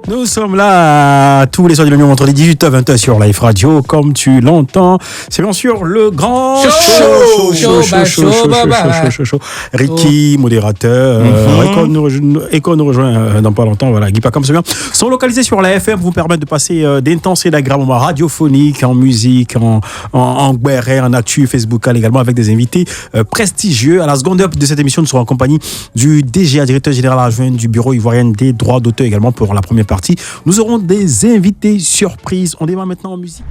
Nous sommes là tous les soirs du lundi entre les 18h et 20h sur Live Radio, comme tu l'entends. C'est bien sûr le grand show. Ricky, modérateur. Eko nous rejoint dans pas longtemps. Voilà, Guy Pacom, c'est bien. Sont localisés sur la FM pour vous permettre de passer d'intenses et d'agréables moments radiophoniques, en musique, en guerre, en actu, Facebook également, avec des invités prestigieux. À la seconde heure de cette émission, nous serons en compagnie du DGA, directeur général adjoint du Bureau ivoirien des droits d'auteur également pour la première partie. Nous aurons des invités surprises. On démarre maintenant en musique.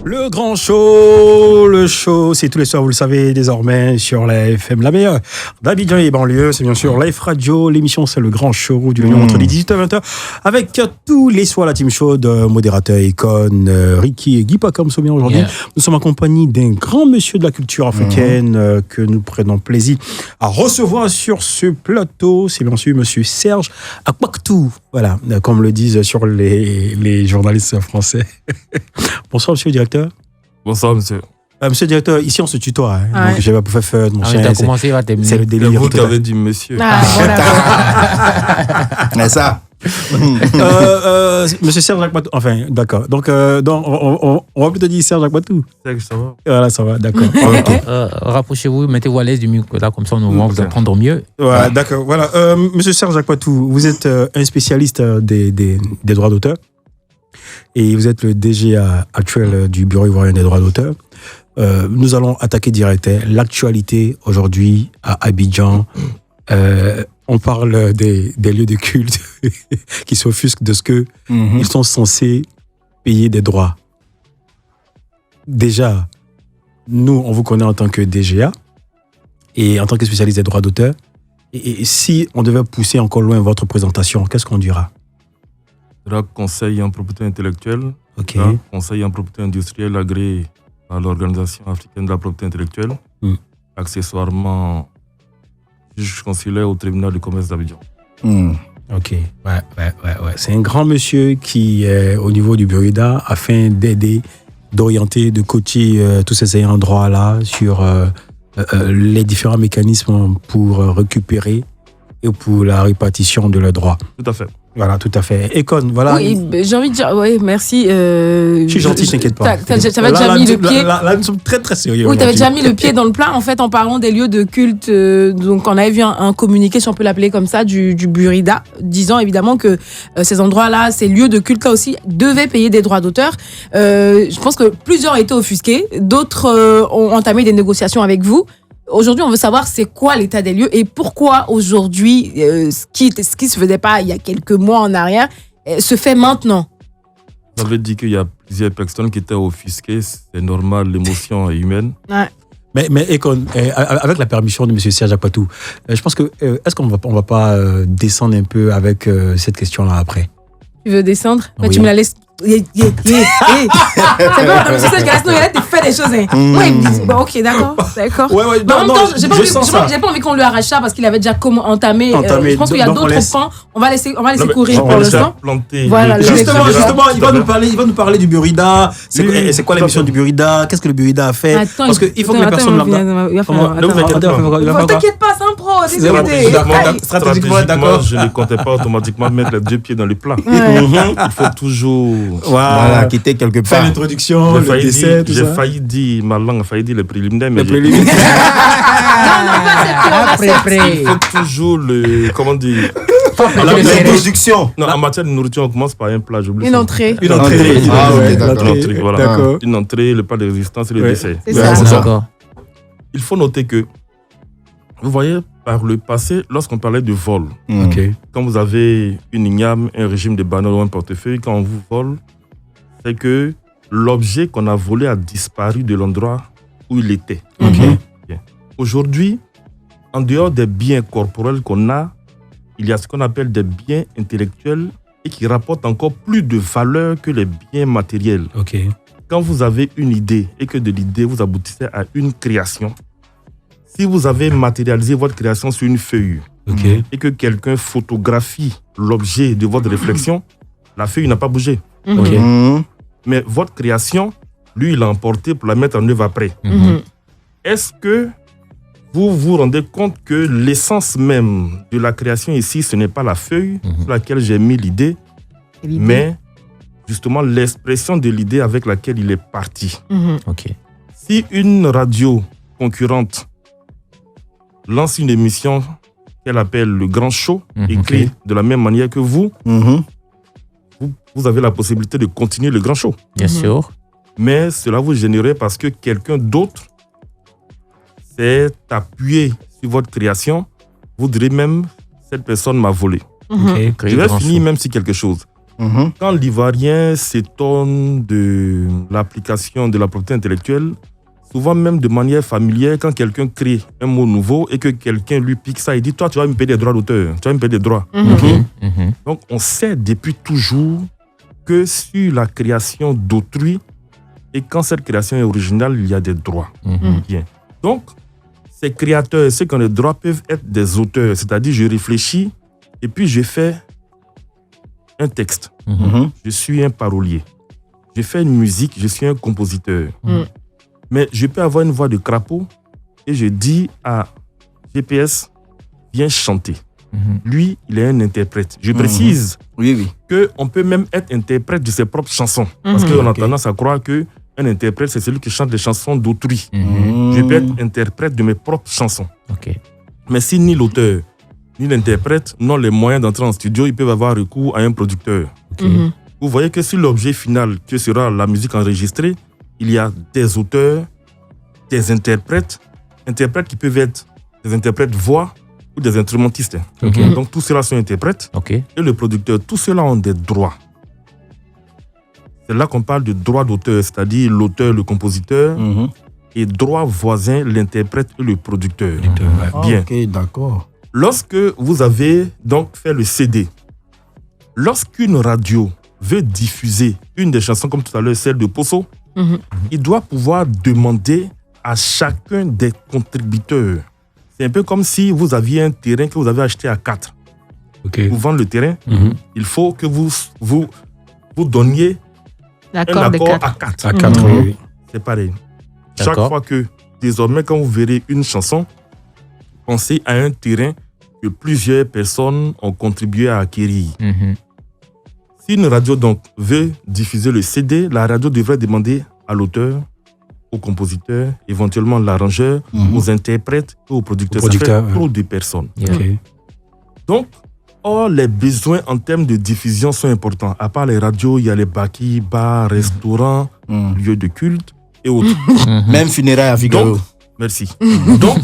Le grand show, c'est tous les soirs, vous le savez désormais, sur la FM, la meilleure d'Abidjan et banlieue. C'est bien sûr Live Radio. L'émission, c'est le grand show du lundi entre les 18h et 20h. Avec tous les soirs la team show de modérateur Icon, Ricky et Guy Pacom sont bien aujourd'hui. Yeah. Nous sommes en compagnie d'un grand monsieur de la culture africaine que nous prenons plaisir à recevoir sur ce plateau. C'est bien sûr monsieur Serge Akpaktou. Voilà, comme le disent sur les journalistes français. Bonsoir, monsieur le directeur. Bonsoir, monsieur. Monsieur le directeur, ici on se tutoie. Hein. Ouais. Donc j'avais pas fait mon chien. C'est le délire. C'est vous qui avez dit monsieur. Mais ça. Monsieur Serge Akpaktou. Enfin, d'accord. Donc, on va plutôt dire Serge Akpaktou. Ça va. Voilà, ça va, d'accord. Rapprochez-vous, mettez-vous à l'aise du micro là, comme ça on va vous apprendre mieux. Ouais, d'accord. Voilà. Monsieur Serge Akpaktou, vous êtes un spécialiste des droits d'auteur. Et vous êtes le DGA actuel du Bureau ivoirien des droits d'auteur. Nous allons attaquer direct l'actualité aujourd'hui à Abidjan. On parle des lieux de culte qui s'offusquent de ce que ils sont censés payer des droits. Déjà, nous, on vous connaît en tant que DGA et en tant que spécialiste des droits d'auteur. Et si on devait pousser encore loin votre présentation, qu'est-ce qu'on dira ? Conseil en propriété intellectuelle, conseil en propriété industrielle agréé par l'Organisation africaine de la propriété intellectuelle, accessoirement juge consulaire au tribunal du commerce d'Abidjan. Ok, ouais. C'est un grand monsieur qui est au niveau du Burida afin d'aider, d'orienter, de coacher tous ces ayants droit là sur les différents mécanismes pour récupérer et pour la répartition de leurs droits. Tout à fait. Voilà, tout à fait. Econ, voilà. Oui, j'ai envie de dire, oui, merci. Je suis gentil, t'inquiète pas. T'avais déjà mis le pied. Là, nous sommes très, très sérieux. Oui, t'avais déjà mis le pied dans le plat, en fait, en parlant des lieux de culte. Donc, on avait vu un communiqué, si on peut l'appeler comme ça, du Burida, disant évidemment que ces endroits-là, ces lieux de culte-là aussi, devaient payer des droits d'auteur. Je pense que plusieurs étaient offusqués. D'autres ont entamé des négociations avec vous. Aujourd'hui, on veut savoir c'est quoi l'état des lieux et pourquoi aujourd'hui, ce qui se faisait pas il y a quelques mois en arrière, se fait maintenant. Vous avez dit qu'il y a plusieurs personnes qui étaient offusquées. C'est normal, l'émotion est humaine. Ouais. Mais Econ, avec la permission de M. Serge Akpaktou, je pense que est-ce qu'on va pas descendre un peu avec cette question-là après? Tu veux descendre? Oui. Tu me la laisses. C'est bon, c'est ça, sinon il a fait des choses. Ok, d'accord. Ouais, mais en même temps, j'ai pas envie qu'on lui arrache ça parce qu'il avait déjà entamé. Je pense qu'il y a d'autres pans. On va laisser courir pour l'instant. Voilà, justement, il va nous parler du Burida. C'est quoi la mission du Burida? Qu'est-ce que le Burida a fait? Parce qu'il faut que les personnes t'inquiète pas, c'est un pro. Stratégiquement, d'accord. Je ne comptais pas automatiquement mettre les deux pieds dans le plat. Il faut toujours. Voilà, quitter quelque part. Faire l'introduction, le décès, tout ça. J'ai failli dire, ma langue a failli dire les préliminaires, mais non, il faut toujours comment dire. L'introduction. Non, en matière de nourriture, on commence par un plat, j'oublie. Une entrée. D'accord. Une entrée, le plat de résistance et le dessert. C'est ça. Il faut noter que, vous voyez, par le passé, lorsqu'on parlait de vol, quand vous avez une igname, un régime de banane ou un portefeuille, quand on vous vole, c'est que l'objet qu'on a volé a disparu de l'endroit où il était. Aujourd'hui, en dehors des biens corporels qu'on a, il y a ce qu'on appelle des biens intellectuels et qui rapportent encore plus de valeur que les biens matériels. Quand vous avez une idée et que de l'idée vous aboutissez à une création, si vous avez matérialisé votre création sur une feuille et que quelqu'un photographie l'objet de votre réflexion, la feuille n'a pas bougé. Mais votre création, lui, il l'a emportée pour la mettre en œuvre après. Est-ce que vous vous rendez compte que l'essence même de la création ici, ce n'est pas la feuille sur laquelle j'ai mis l'idée, mais justement l'expression de l'idée avec laquelle il est parti. Ok. Si une radio concurrente lance une émission qu'elle appelle Le Grand Show, écrit de la même manière que vous, vous avez la possibilité de continuer Le Grand Show. Bien sûr. Mais cela vous générerait parce que quelqu'un d'autre s'est appuyé sur votre création. Vous direz même, cette personne m'a volé. Je vais finir même sur quelque chose. Quand l'Ivoirien s'étonne de l'application de la propriété intellectuelle, souvent même de manière familière, quand quelqu'un crée un mot nouveau et que quelqu'un lui pique ça, il dit « Toi, tu vas me payer des droits d'auteur, tu vas me payer des droits. Donc, on sait depuis toujours que sur la création d'autrui, et quand cette création est originale, il y a des droits. Bien. Donc, ces créateurs, ceux qui ont des droits, peuvent être des auteurs. C'est-à-dire, je réfléchis et puis je fais un texte. Je suis un parolier. Je fais une musique, je suis un compositeur. Mais je peux avoir une voix de crapaud et je dis à GPS, viens chanter. Lui, il est un interprète. Je précise qu'on peut même être interprète de ses propres chansons. Parce qu'on a tendance à croire qu'un interprète, c'est celui qui chante les chansons d'autrui. Je peux être interprète de mes propres chansons. Mais si ni l'auteur, ni l'interprète n'ont les moyens d'entrer en studio, ils peuvent avoir recours à un producteur. Vous voyez que sur l'objet final, que sera la musique enregistrée, il y a des auteurs, des interprètes qui peuvent être des interprètes voix ou des instrumentistes. Donc tous ceux-là sont interprètes. Et le producteur, tous ceux-là ont des droits. C'est là qu'on parle de droit d'auteur, c'est-à-dire l'auteur, le compositeur, et droit voisin, l'interprète et le producteur. Bien. Ok, d'accord. Lorsque vous avez donc fait le CD, lorsqu'une radio veut diffuser une des chansons, comme tout à l'heure, celle de Posso, il doit pouvoir demander à chacun des contributeurs. C'est un peu comme si vous aviez un terrain que vous avez acheté à 4. Pour vendre le terrain, il faut que vous donniez un accord à 4. À 4, oui. C'est pareil. Chaque fois que, désormais, quand vous verrez une chanson, pensez à un terrain que plusieurs personnes ont contribué à acquérir. Si une radio donc veut diffuser le CD, la radio devrait demander à l'auteur, au compositeur, éventuellement l'arrangeur, aux interprètes et aux producteurs. Ça fait trop de personnes. Donc, les besoins en termes de diffusion sont importants. À part les radios, il y a les baki, bars, restaurants, lieux de culte et autres. Même funérailles à Figaro. Donc, merci. Donc,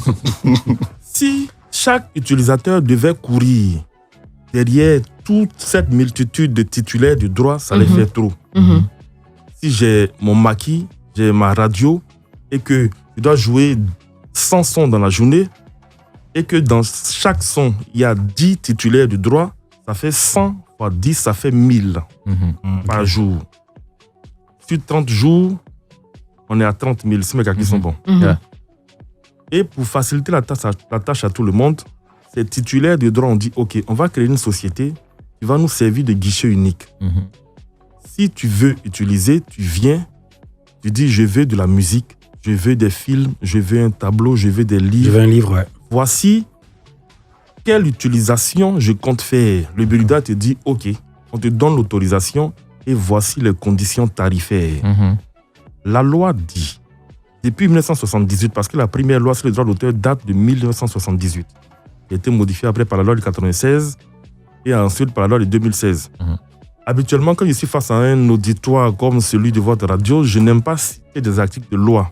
si chaque utilisateur devait courir derrière toute cette multitude de titulaires de droits, ça les fait trop. Si j'ai mon maquis, j'ai ma radio et que je dois jouer 100 sons dans la journée et que dans chaque son, il y a 10 titulaires de droits, ça fait 100 fois 10, ça fait 1000 par jour. Sur 30 jours, on est à 30 000, si mes calculs sont bons. Et pour faciliter la tâche à tout le monde, ces titulaires de droits ont dit, OK, on va créer une société qui va nous servir de guichet unique. Si tu veux utiliser, tu viens, tu dis, je veux de la musique, je veux des films, je veux un tableau, je veux des livres. Je veux un livre, ouais. Voici quelle utilisation je compte faire. Le Burida te dit, OK, on te donne l'autorisation et voici les conditions tarifaires. La loi dit, depuis 1978, parce que la première loi sur les droits d'auteur date de 1978, qui a été modifiée après par la loi de 1996 et ensuite par la loi de 2016. Habituellement, quand je suis face à un auditoire comme celui de votre radio, je n'aime pas citer des articles de loi.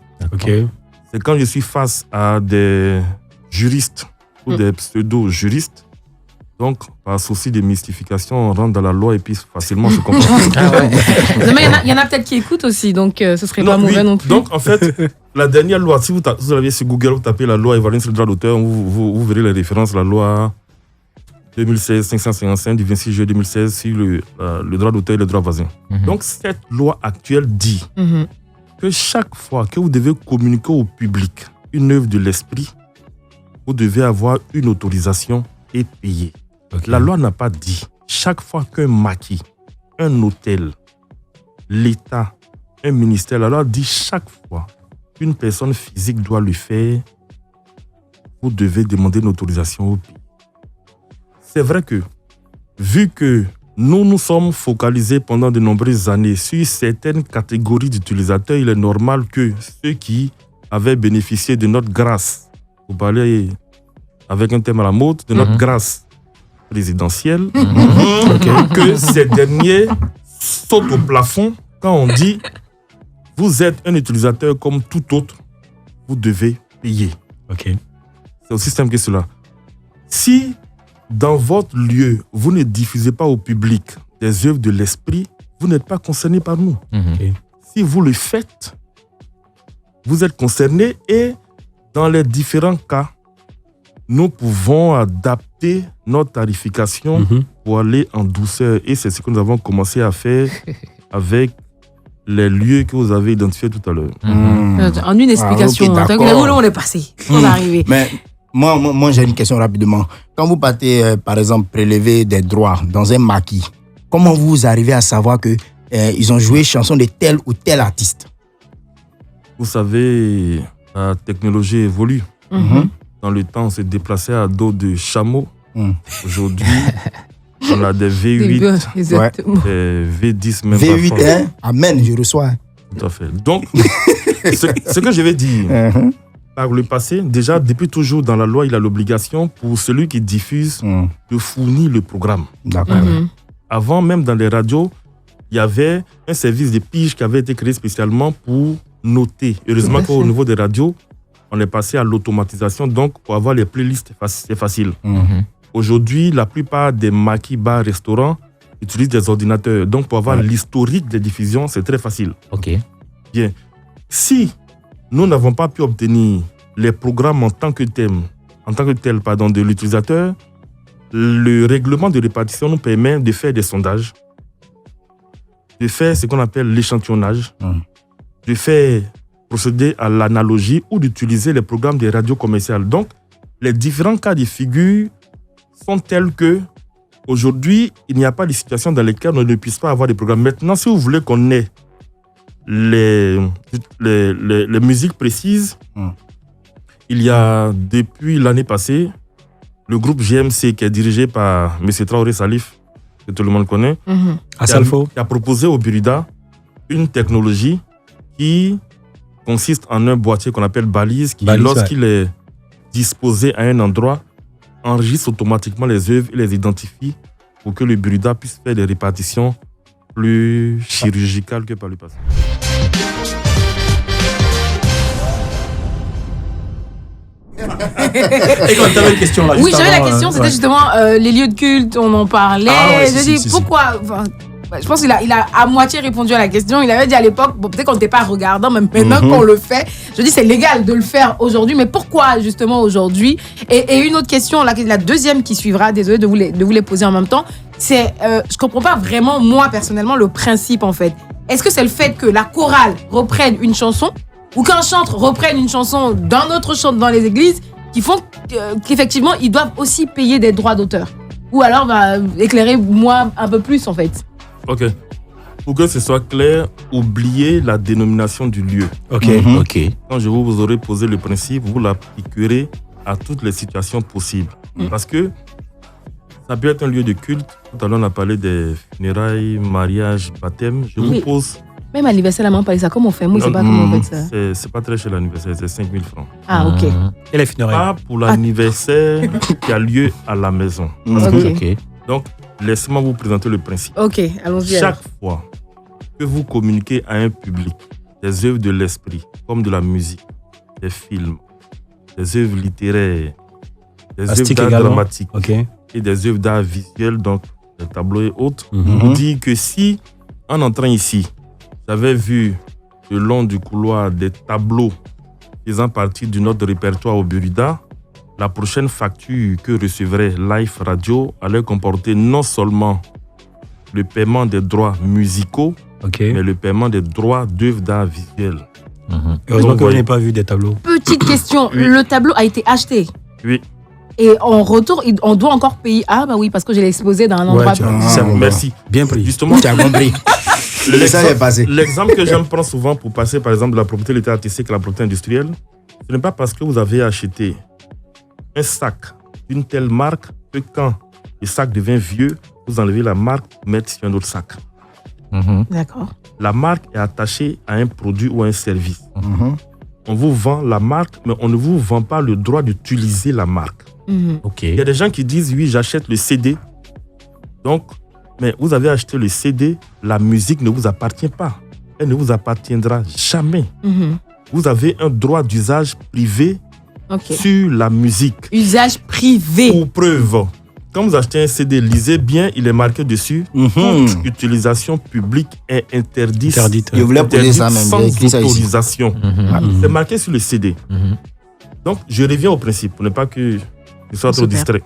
C'est quand je suis face à des juristes ou des pseudo-juristes. Donc, par souci de mystification, on rentre dans la loi et puis facilement se comprend. Il y en a peut-être qui écoutent aussi, donc ce serait pas mauvais non plus. Donc, en fait, la dernière loi, si vous allez sur Google, vous tapez la loi ivoirienne sur le droit d'auteur, vous verrez les références, la loi 2016-555 du 26 juillet 2016 sur le droit d'auteur et le droit voisin. Donc, cette loi actuelle dit que chaque fois que vous devez communiquer au public une œuvre de l'esprit, vous devez avoir une autorisation et payer. La loi n'a pas dit chaque fois qu'un maquis, un hôtel, l'État, un ministère, la loi dit chaque fois qu'une personne physique doit le faire, vous devez demander une autorisation au pays. C'est vrai que, vu que nous sommes focalisés pendant de nombreuses années sur certaines catégories d'utilisateurs, il est normal que ceux qui avaient bénéficié de notre grâce, vous parlez avec un thème à la mode, de notre grâce présidentielle, que ces derniers sautent au plafond quand on dit « vous êtes un utilisateur comme tout autre, vous devez payer ». C'est aussi simple que cela. Si dans votre lieu, vous ne diffusez pas au public des œuvres de l'esprit, vous n'êtes pas concerné par nous. Si vous le faites, vous êtes concerné et dans les différents cas, nous pouvons adapter notre tarification pour aller en douceur. Et c'est ce que nous avons commencé à faire avec les lieux que vous avez identifiés tout à l'heure. En une explication, ok, on est passé, on est arrivé. Mais moi, j'ai une question rapidement. Quand vous partez, par exemple, prélever des droits dans un maquis, comment vous arrivez à savoir que ils ont joué chanson de tel ou tel artiste? Vous savez, la technologie évolue. Dans le temps, on se déplaçait à dos de chameau. Aujourd'hui, on a des V8, Exactement. des V10 même V8, parfois. hein? Amen, je reçois. Tout à fait. Donc, ce que je vais dire, par le passé, déjà, depuis toujours dans la loi, il a l'obligation pour celui qui diffuse de fournir le programme. D'accord. Avant, même dans les radios, il y avait un service de pige qui avait été créé spécialement pour noter. Heureusement qu'au niveau des radios, on est passé à l'automatisation. Donc, pour avoir les playlists, c'est facile. Aujourd'hui, la plupart des maquis, bars, restaurants utilisent des ordinateurs. Donc, pour avoir l'historique des diffusions, c'est très facile. Bien. Si nous n'avons pas pu obtenir les programmes en tant que tel de l'utilisateur, le règlement de répartition nous permet de faire des sondages, de faire ce qu'on appelle l'échantillonnage, de faire procéder à l'analogie ou d'utiliser les programmes des radios commerciales. Donc, les différents cas de figure sont tels que aujourd'hui, il n'y a pas de situation dans lesquelles on ne puisse pas avoir des programmes. Maintenant, si vous voulez qu'on ait les musiques précises, il y a depuis l'année passée le groupe GMC qui est dirigé par M. Traoré Salif, que tout le monde connaît, qui a proposé au Burida une technologie qui consiste en un boîtier qu'on appelle balise, qui, lorsqu'il est disposé à un endroit, enregistre automatiquement les œuvres et les identifie pour que le Burida puisse faire des répartitions plus chirurgicales que par le passé. Et quand tu avais une question là, oui, j'avais la question, c'était justement les lieux de culte, on en parlait. Je dis pourquoi. Je pense qu'il a à moitié répondu à la question. Il avait dit à l'époque, peut-être qu'on n'était pas regardant, mais maintenant qu'on le fait, je dis c'est légal de le faire aujourd'hui, mais pourquoi justement aujourd'hui? Et une autre question, la deuxième qui suivra, désolé de vous les poser en même temps, c'est, je comprends pas vraiment, moi personnellement, le principe en fait. Est-ce que c'est le fait que la chorale reprenne une chanson ou qu'un chantre reprenne une chanson d'un autre chant dans les églises qui font qu'effectivement, ils doivent aussi payer des droits d'auteur? Ou alors, éclairez-moi un peu plus en fait. Ok. Pour que ce soit clair, oubliez la dénomination du lieu. Ok. Quand je vous aurai posé le principe, vous l'appliquerez à toutes les situations possibles. Parce que ça peut être un lieu de culte. Tout à l'heure, on a parlé des funérailles, mariages, baptêmes. Je vous pose... Même anniversaire, la maman parle ça. Comment on fait? Moi, je sais pas comment on fait ça. C'est pas très cher l'anniversaire, c'est 5 000 francs. Ah, ok. Et les funérailles? Pas pour l'anniversaire qui a lieu à la maison. Donc, laissez-moi vous présenter le principe. Ok, allons-y. Chaque fois que vous communiquez à un public des œuvres de l'esprit, comme de la musique, des films, des œuvres littéraires, des œuvres d'art dramatique et des œuvres d'art visuel, donc des tableaux et autres, vous dit que si, en entrant ici, j'avais vu le long du couloir des tableaux faisant partie de notre répertoire au Burida, la prochaine facture que recevrait Life Radio allait comporter non seulement le paiement des droits musicaux, mais le paiement des droits d'œuvres d'art visuel. Heureusement qu'on n'ait pas vu des tableaux. Petite question, le tableau a été acheté? Oui. Et en retour, on doit encore payer? Ah bah oui, parce que je l'ai exposé dans un endroit. Merci. Bien pris. Justement, tu as compris. L'exemple que j'aime prendre souvent pour passer, par exemple, de la propriété littéraire artistique à la propriété industrielle, ce n'est pas parce que vous avez acheté un sac d'une telle marque que quand le sac devient vieux, vous enlevez la marque, vous mettez sur un autre sac. D'accord. La marque est attachée à un produit ou à un service. On vous vend la marque, mais on ne vous vend pas le droit d'utiliser la marque. Ok. Il y a des gens qui disent, oui, j'achète le CD. Donc, mais vous avez acheté le CD, la musique ne vous appartient pas. Elle ne vous appartiendra jamais. Vous avez un droit d'usage privé sur la musique. Usage privé. Pour preuve, quand vous achetez un CD, lisez bien, il est marqué dessus. Toute utilisation publique est interdite. Je voulais poser ça même. Sans autorisation. C'est marqué sur le CD. Donc, je reviens au principe pour ne pas que je sois trop distrait.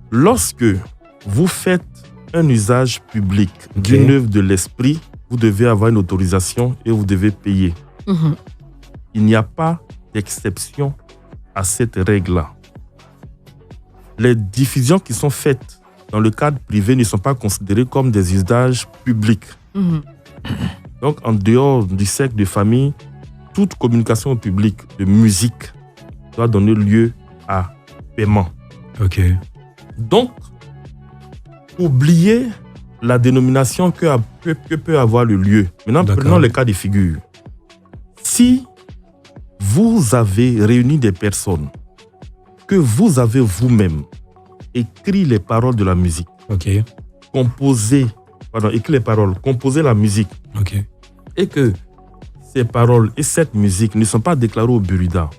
Lorsque vous faites un usage public d'une œuvre de l'esprit, vous devez avoir une autorisation et vous devez payer. Il n'y a pas d'exception à cette règle-là. Les diffusions qui sont faites dans le cadre privé ne sont pas considérées comme des usages publics. Donc, en dehors du cercle de famille, toute communication publique de musique doit donner lieu à paiement. Donc, oubliez la dénomination que peut avoir le lieu. Maintenant, prenons le cas de figure. Si vous avez réuni des personnes, que vous avez vous-même écrit les paroles de la musique, composé la musique, et que ces paroles et cette musique ne sont pas déclarées au Burida,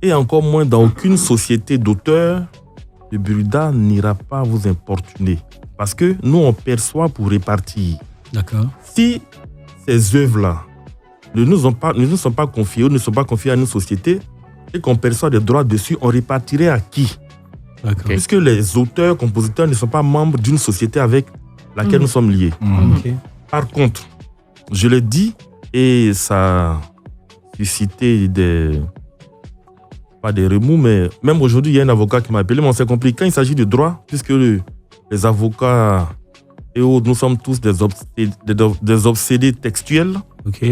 et encore moins dans aucune société d'auteurs, le Burida n'ira pas vous importuner. Parce que nous, on perçoit pour répartir. Si ces œuvres-là ne nous sont pas confiées ou ne sont pas confiées à une société et qu'on perçoit des droits dessus, on répartirait à qui? Puisque les auteurs, compositeurs ne sont pas membres d'une société avec laquelle nous sommes liés. Par contre, je l'ai dit et ça a suscité pas des remous, mais même aujourd'hui, il y a un avocat qui m'a appelé, mais on s'est compris. Quand il s'agit de droit, puisque les avocats et autres, nous sommes tous des obsédés textuels.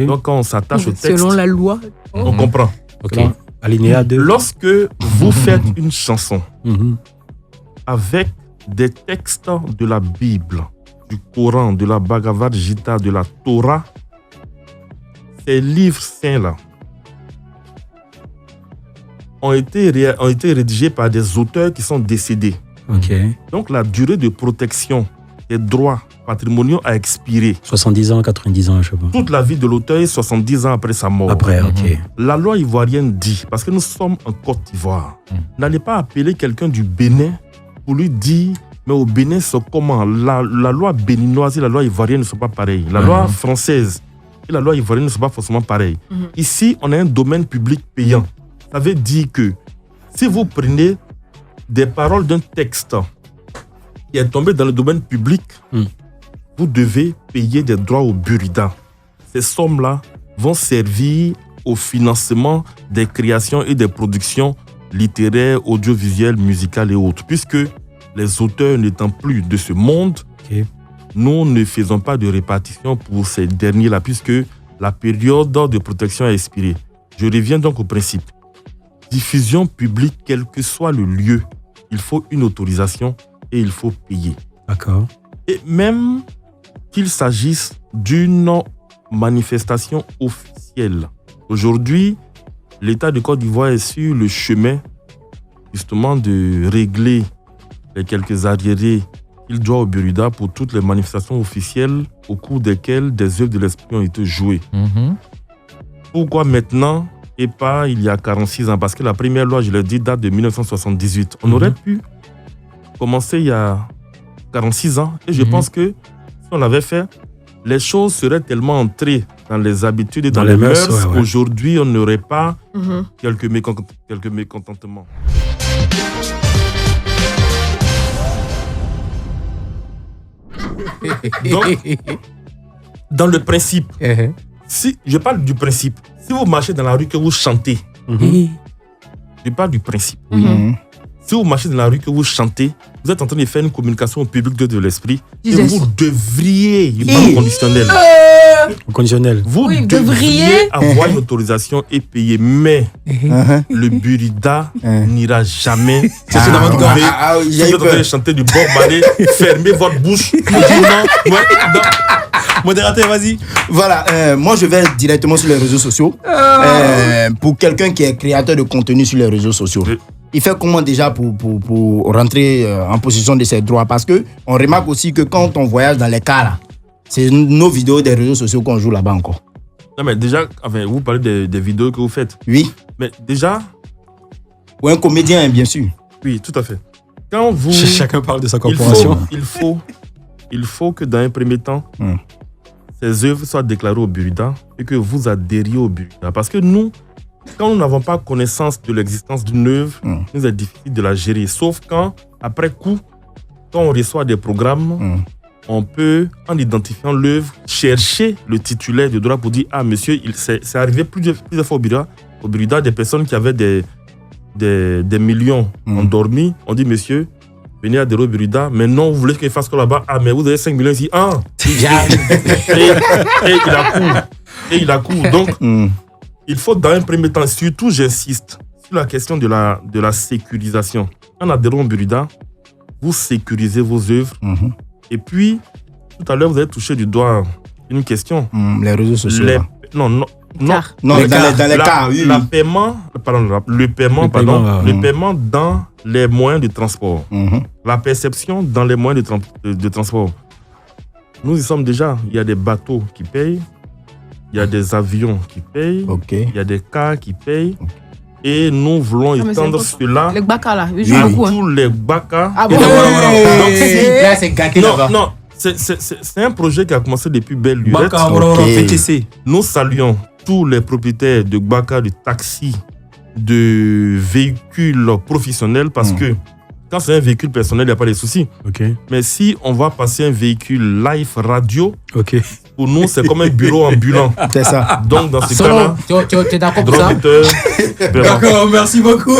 Donc, quand on s'attache au texte, selon la loi, on comprend. Alinéa 2. Lorsque vous faites une chanson avec des textes de la Bible, du Coran, de la Bhagavad Gita, de la Torah, ces livres saints-là ont été rédigés par des auteurs qui sont décédés. Donc, la durée de protection des droits patrimoniaux a expiré. 70 ans, 90 ans, je sais pas. Toute la vie de l'auteur est 70 ans après sa mort. La loi ivoirienne dit, parce que nous sommes en Côte d'Ivoire, n'allez pas appeler quelqu'un du Bénin pour lui dire, mais au Bénin, c'est comment? La loi béninoise et la loi ivoirienne ne sont pas pareilles. La loi française et la loi ivoirienne ne sont pas forcément pareilles. Ici, on a un domaine public payant. Ça veut dire que si vous prenez des paroles d'un texte qui est tombé dans le domaine public, vous devez payer des droits au Burida. Ces sommes-là vont servir au financement des créations et des productions littéraires, audiovisuelles, musicales et autres. Puisque les auteurs n'étant plus de ce monde, nous ne faisons pas de répartition pour ces derniers-là, puisque la période de protection a expiré. Je reviens donc au principe. Diffusion publique, quel que soit le lieu, il faut une autorisation et il faut payer. Et même qu'il s'agisse d'une manifestation officielle. Aujourd'hui, l'État de Côte d'Ivoire est sur le chemin justement de régler les quelques arriérés qu'il doit au Burida pour toutes les manifestations officielles au cours desquelles des œuvres de l'esprit ont été jouées. Pourquoi maintenant et pas il y a 46 ans? Parce que la première loi, je l'ai dit, date de 1978. On aurait pu commencer il y a 46 ans et je pense que si on l'avait fait, les choses seraient tellement entrées dans les habitudes et dans les mœurs. Aujourd'hui, on n'aurait pas quelques mécontentements. Donc, dans le principe, si je parle du principe, si vous marchez dans la rue que vous chantez, je parle du principe. Si vous marchez dans la rue que vous chantez, vous êtes en train de faire une communication au public de l'esprit et Jesus. vous devriez, il parle conditionnel, Au conditionnel. vous Oui, devriez devriez. avoir une autorisation et payer, mais le burida n'ira jamais. C'est dans votre corps. oui, Si j'ai vous eu êtes en train peur. de chanter du Bob Marley, fermez votre bouche. Modérateur, vas-y. Voilà, moi je vais directement sur les réseaux sociaux. Pour quelqu'un qui est créateur de contenu sur les réseaux sociaux, Oui. il fait comment déjà pour rentrer en possession de ses droits? Parce que on remarque aussi que quand on voyage dans les cars, là, c'est nos vidéos des réseaux sociaux qu'on joue là-bas encore. Non, mais déjà, enfin, vous parlez des vidéos que vous faites. Oui, Mais déjà, ou un comédien, bien sûr. oui, tout à fait. Quand vous. Chacun parle de sa il corporation. faut que dans un premier temps, ces œuvres soient déclarées au burida et que vous adhériez au burida. Parce que nous, quand nous n'avons pas connaissance de l'existence d'une œuvre, nous est difficile de la gérer. Sauf quand, après coup, quand on reçoit des programmes, on peut, en identifiant l'œuvre, chercher le titulaire de droit pour dire « Ah, monsieur, c'est arrivé plusieurs fois au burida, des personnes qui avaient des millions endormis. On dit « Monsieur, venez adhérer au burida, mais non, vous voulez qu'il fasse quoi là-bas? Ah, mais vous avez 5 millions ici. Ah !» Et il accourt. Donc, il faut dans un premier temps, surtout j'insiste sur la question de la sécurisation. En adhérant au burida, vous sécurisez vos œuvres. Et puis, tout à l'heure, vous avez touché du doigt une question. Les réseaux sociaux. là. Car. Non, Les dans les cars. cars, oui. Le paiement dans les moyens de transport. La perception dans les moyens de transport. Nous y sommes déjà. Il y a des bateaux qui payent. Il y a des avions qui payent. Ok. Il y a des cars qui payent. Et nous voulons mais c'est étendre important. cela Les Baka là, ils à jouent beaucoup. Hein. tous les bakas. Ah bon? Donc, Là, c'est gâté non, là-bas. non, c'est un projet qui a commencé depuis belle lurette. Baka, Ok. PTC. Nous saluons tous les propriétaires de Baka, de taxis, de véhicules professionnels parce que quand c'est un véhicule personnel, il n'y a pas de soucis. Ok. Mais si on va passer un véhicule live radio, Ok. pour nous, c'est comme un bureau ambulant. C'est ça. Donc, dans ce Solo, cas-là, tu es d'accord pour ça? drogueur, D'accord, merci beaucoup.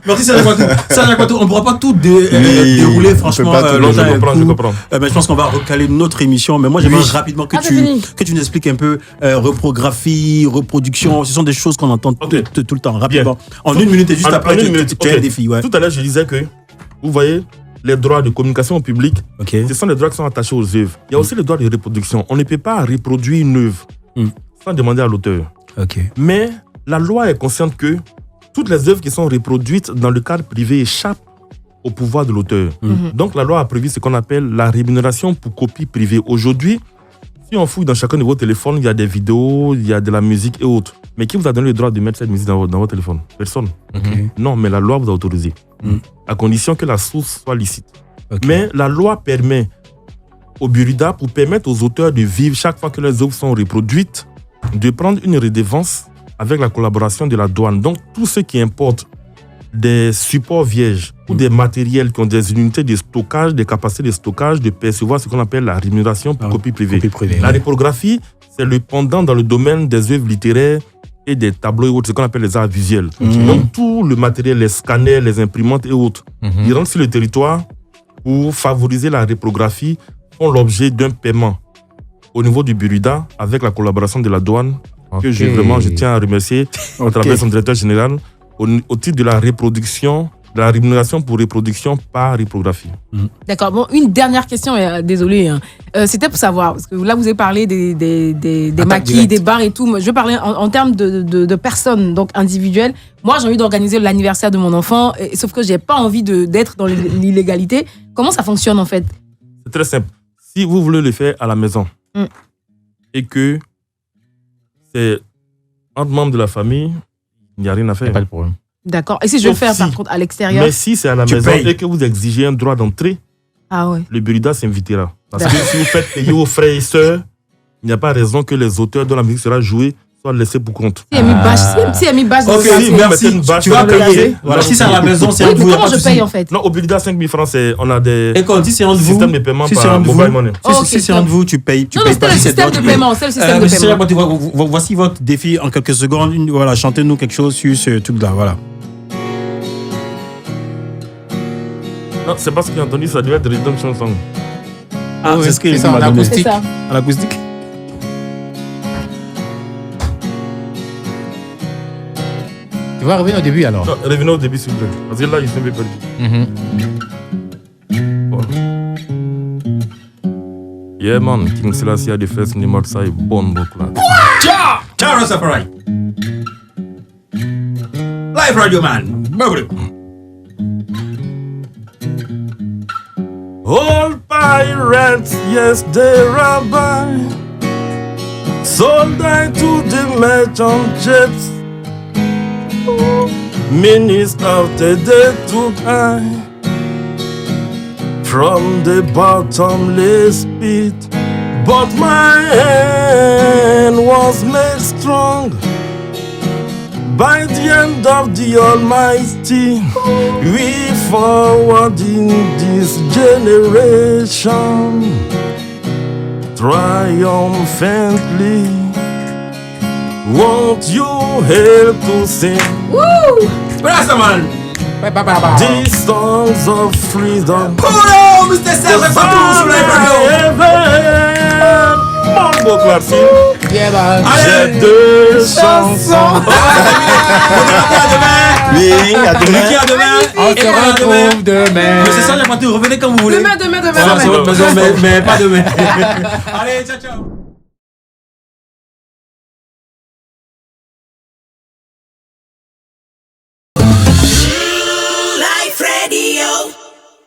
Merci, Sadia Kwatou. On ne pourra pas tout dérouler, franchement. peut pas tout le non, temps je est comprends, je court. comprends. Mais je pense qu'on va recaler notre émission. Mais moi, j'aimerais rapidement que c'est fini. tu nous expliques un peu reprographie, reproduction. Ce sont des choses qu'on entend tout le temps, rapidement. En une minute et juste après, tu as un défi. Ouais. Tout à l'heure, je disais que, vous voyez, les droits de communication au public, Ok. ce sont les droits qui sont attachés aux œuvres. Il y a aussi les droits de reproduction. On ne peut pas reproduire une œuvre sans demander à l'auteur. Ok. Mais la loi est consciente que toutes les œuvres qui sont reproduites dans le cadre privé échappent au pouvoir de l'auteur. Donc la loi a prévu ce qu'on appelle la rémunération pour copie privée. Aujourd'hui, si on fouille dans chacun de vos téléphones, il y a des vidéos, il y a de la musique et autres. Mais qui vous a donné le droit de mettre cette musique dans votre téléphone? Personne. Non, mais la loi vous a autorisé. À condition que la source soit licite. Ok. Mais la loi permet au burida, pour permettre aux auteurs de vivre chaque fois que les œuvres sont reproduites, de prendre une redevance avec la collaboration de la douane. Donc, tous ceux qui importent des supports vierges ou des matériels qui ont des unités de stockage, des capacités de stockage, de percevoir ce qu'on appelle la rémunération pour copie privée. Copie privée, La ouais. reprographie, c'est le pendant dans le domaine des œuvres littéraires et des tableaux et autres, ce qu'on appelle les arts visuels. Donc, tout le matériel, les scanners, les imprimantes et autres, ils rentrent sur le territoire pour favoriser la reprographie, font l'objet d'un paiement au niveau du burida avec la collaboration de la douane, que je tiens à remercier à travers son directeur général, au titre de la reproduction, de la rémunération pour reproduction par reprographie. D'accord. Bon, une dernière question, désolé. Hein. C'était pour savoir, parce que là, vous avez parlé des maquis, directe. des bars et tout. Moi, je veux parler en termes de personnes, donc individuelles. Moi, j'ai envie d'organiser l'anniversaire de mon enfant, sauf que j'ai pas envie d'être dans l'illégalité. Comment ça fonctionne, en fait? C'est très simple. Si vous voulez le faire à la maison et que c'est entre membres de la famille, il n'y a rien à faire. Pas de problème. D'accord. Et si je veux le Sauf faire, par si- contre, à l'extérieur? Mais si c'est à la Tu maison payes. et que vous exigez un droit d'entrée, Ah ouais. le burida s'invitera. Parce que si vous faites payer vos frères et sœurs, il n'y a pas raison que les auteurs dont la musique sera jouée soient laissés pour compte. Si elle mis bâche, si elle mis bâche, Ok, dans le si passé. vous merci. mettez une bâche Tu vas dans le payer. café, Voilà, donc, si c'est à la maison, c'est un Oui, de mais vous. y a comment pas de je souci. paye, en fait? Non, au burida, 5 000 francs, on a des Et quand si c'est un de vous, systèmes de paiement si c'est par un de vous, mobile money. Ok, si c'est un de vous, tu payes. Tu Non, payes c'était pas le si c'est système d'autres. de paiement. C'est le système de Monsieur paiement. Sadia Kwatou, voici votre défi en quelques secondes. Voilà, chantez-nous quelque chose sur ce truc-là. Voilà. Non, c'est parce que j'ai entendu ça devait être Redemption Song. Ah, Oui, c'est ce qu'il ça, m'a en donné. acoustique. C'est ça. À l'acoustique. Tu vas revenir au début alors. Non, revenons au début, s'il vous plaît. Parce que là, je suis un peu perdu. Voilà. Yeah, man. King Selassie a des fesses, Nimot, ça est bon, beaucoup là. Ciao! Ciao, Rastafari! Live Radio Man! Bravo! All pirates, yes, they rabbi. Sold I to the merchant ships. Minutes after they took I from the bottomless pit. But my hand was made strong by the hand of the Almighty. We forward in this generation triumphantly. Won't you help to sing Rastaman! these songs of freedom? Oh, Mr. Serge Fatou sur Live Radio! Mambo classique. Yeah, man. J'ai deux chansons. Oui, à demain. Qui à demain? On se retrouve demain. Monsieur Serge Fatou, revenez quand vous voulez. Demain. Mais pas demain. Allez, ciao, ciao.